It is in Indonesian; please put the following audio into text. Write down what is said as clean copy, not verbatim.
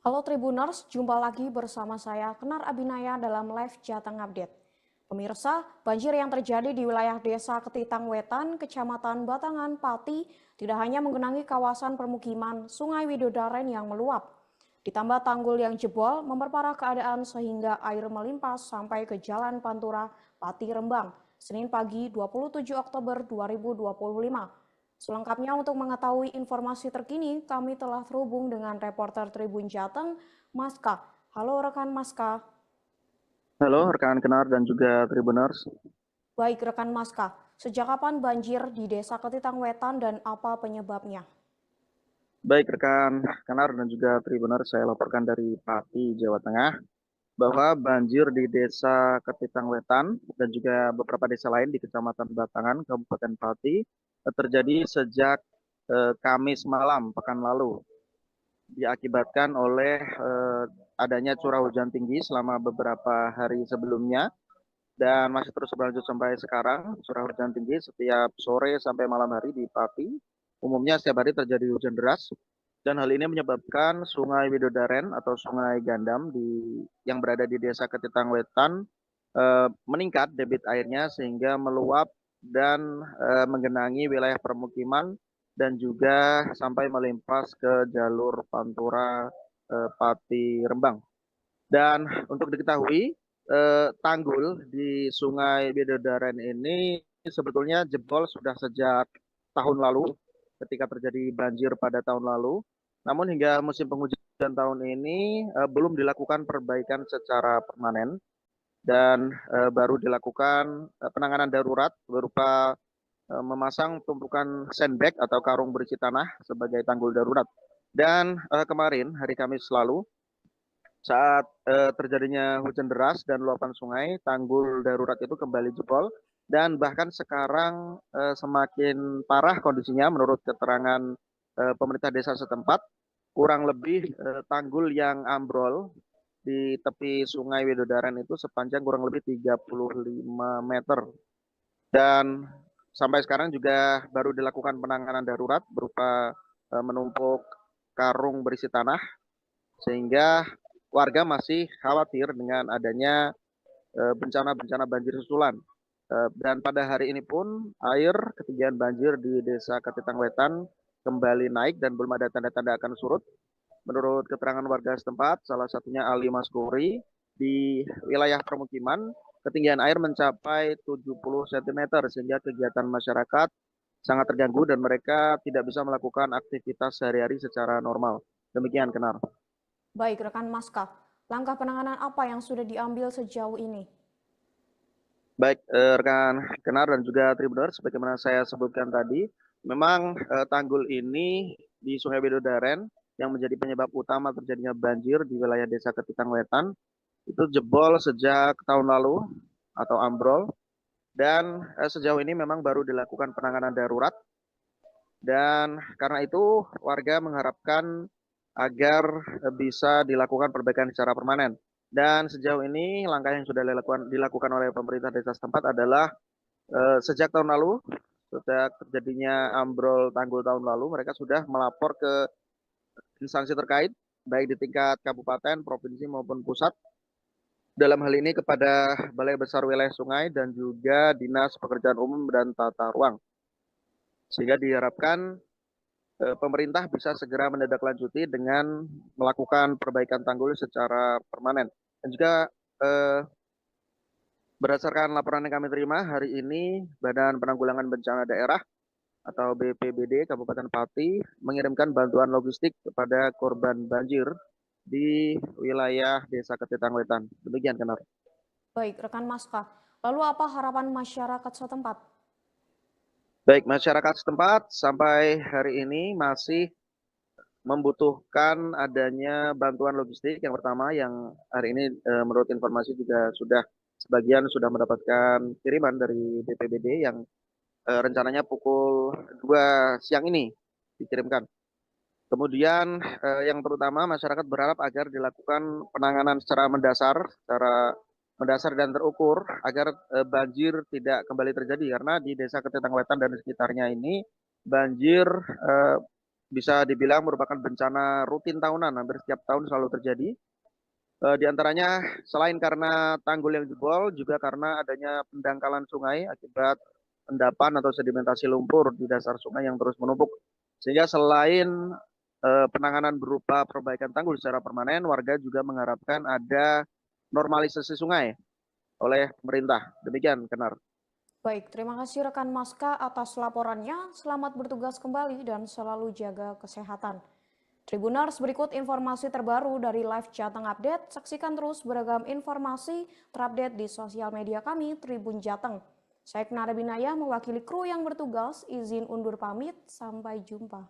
Halo Tribuners, jumpa lagi bersama saya Kenar Abinaya dalam live Jateng Update. Pemirsa, banjir yang terjadi di wilayah Desa Ketitang Wetan, Kecamatan Batangan, Pati, tidak hanya menggenangi kawasan permukiman Sungai Widodaren yang meluap. Ditambah tanggul yang jebol memperparah keadaan sehingga air melimpas sampai ke Jalan Pantura, Pati Rembang, Senin pagi 27 Oktober 2025. Selengkapnya untuk mengetahui informasi terkini, kami telah terhubung dengan reporter Tribun Jateng, Maska. Halo rekan Maska. Halo rekan Kenar dan juga Tribuners. Baik rekan Maska, sejak kapan banjir di Desa Ketitang Wetan dan apa penyebabnya? Baik rekan Kenar dan juga Tribuners, saya laporkan dari Pati, Jawa Tengah, bahwa banjir di Desa Ketitang Wetan dan juga beberapa desa lain di Kecamatan Batangan, Kabupaten Pati, terjadi sejak Kamis malam pekan lalu, diakibatkan oleh adanya curah hujan tinggi selama beberapa hari sebelumnya dan masih terus berlanjut sampai sekarang. Curah hujan tinggi setiap sore sampai malam hari di Pati. Umumnya setiap hari terjadi hujan deras dan hal ini menyebabkan Sungai Widodaren atau Sungai Gandam yang berada di Desa Ketitang Wetan meningkat debit airnya sehingga meluap dan menggenangi wilayah permukiman dan juga sampai melimpas ke jalur Pantura Pati Rembang. Dan untuk diketahui, tanggul di Sungai Widodaren ini sebetulnya jebol sudah sejak tahun lalu ketika terjadi banjir pada tahun lalu. Namun hingga musim penghujan tahun ini belum dilakukan perbaikan secara permanen dan baru dilakukan penanganan darurat berupa memasang tumpukan sandbag atau karung berisi tanah sebagai tanggul darurat. Dan kemarin hari Kamis lalu saat terjadinya hujan deras dan luapan sungai, tanggul darurat itu kembali jebol dan bahkan sekarang semakin parah kondisinya menurut keterangan pemerintah desa setempat. Kurang lebih tanggul yang ambrol di tepi Sungai Widodaren itu sepanjang kurang lebih 35 meter. Dan sampai sekarang juga baru dilakukan penanganan darurat berupa menumpuk karung berisi tanah sehingga warga masih khawatir dengan adanya bencana-bencana banjir susulan. Dan pada hari ini pun air ketinggian banjir di Desa Ketitang Wetan kembali naik dan belum ada tanda-tanda akan surut. Menurut keterangan warga setempat, salah satunya Ali Maskuri, di wilayah permukiman ketinggian air mencapai 70 cm sehingga kegiatan masyarakat sangat terganggu dan mereka tidak bisa melakukan aktivitas sehari-hari secara normal. Demikian, Kenar. Baik rekan Maska, langkah penanganan apa yang sudah diambil sejauh ini? Baik, rekan Kenar dan juga Tribuners, sebagaimana saya sebutkan tadi, memang tanggul ini di Sungai Widodaren yang menjadi penyebab utama terjadinya banjir di wilayah Desa Ketitang Wetan itu jebol sejak tahun lalu atau ambrol dan sejauh ini memang baru dilakukan penanganan darurat dan karena itu warga mengharapkan agar bisa dilakukan perbaikan secara permanen. Dan sejauh ini langkah yang sudah dilakukan oleh pemerintah desa setempat adalah sejak tahun lalu, sejak terjadinya ambrol tanggul tahun lalu, mereka sudah melapor ke instansi terkait, baik di tingkat kabupaten, provinsi maupun pusat. Dalam hal ini kepada Balai Besar Wilayah Sungai dan juga Dinas Pekerjaan Umum dan Tata Ruang. Sehingga diharapkan pemerintah bisa segera menindaklanjuti dengan melakukan perbaikan tanggul secara permanen. Dan juga eh, berdasarkan laporan yang kami terima hari ini, Badan Penanggulangan Bencana Daerah atau BPBD Kabupaten Pati mengirimkan bantuan logistik kepada korban banjir di wilayah Desa Ketitang Wetan. Demikian, Kenar. Baik rekan Maska, lalu apa harapan masyarakat setempat? Baik, masyarakat setempat sampai hari ini masih membutuhkan adanya bantuan logistik. Yang pertama yang hari ini menurut informasi juga sebagian sudah mendapatkan kiriman dari BPBD yang rencananya pukul 2 siang ini dikirimkan. Kemudian yang terutama masyarakat berharap agar dilakukan penanganan secara mendasar dan terukur agar banjir tidak kembali terjadi karena di Desa Ketitang Wetan dan sekitarnya ini banjir bisa dibilang merupakan bencana rutin tahunan, hampir setiap tahun selalu terjadi. Di antaranya selain karena tanggul yang jebol, juga karena adanya pendangkalan sungai akibat endapan atau sedimentasi lumpur di dasar sungai yang terus menumpuk. Sehingga selain penanganan berupa perbaikan tanggul secara permanen, warga juga mengharapkan ada normalisasi sungai oleh pemerintah. Demikian, Kenar. Baik, terima kasih rekan Maska atas laporannya. Selamat bertugas kembali dan selalu jaga kesehatan. Tribuners, berikut informasi terbaru dari Live Jateng Update. Saksikan terus beragam informasi terupdate di sosial media kami, Tribun Jateng. Saya Knara Binaya mewakili kru yang bertugas, izin undur pamit, sampai jumpa.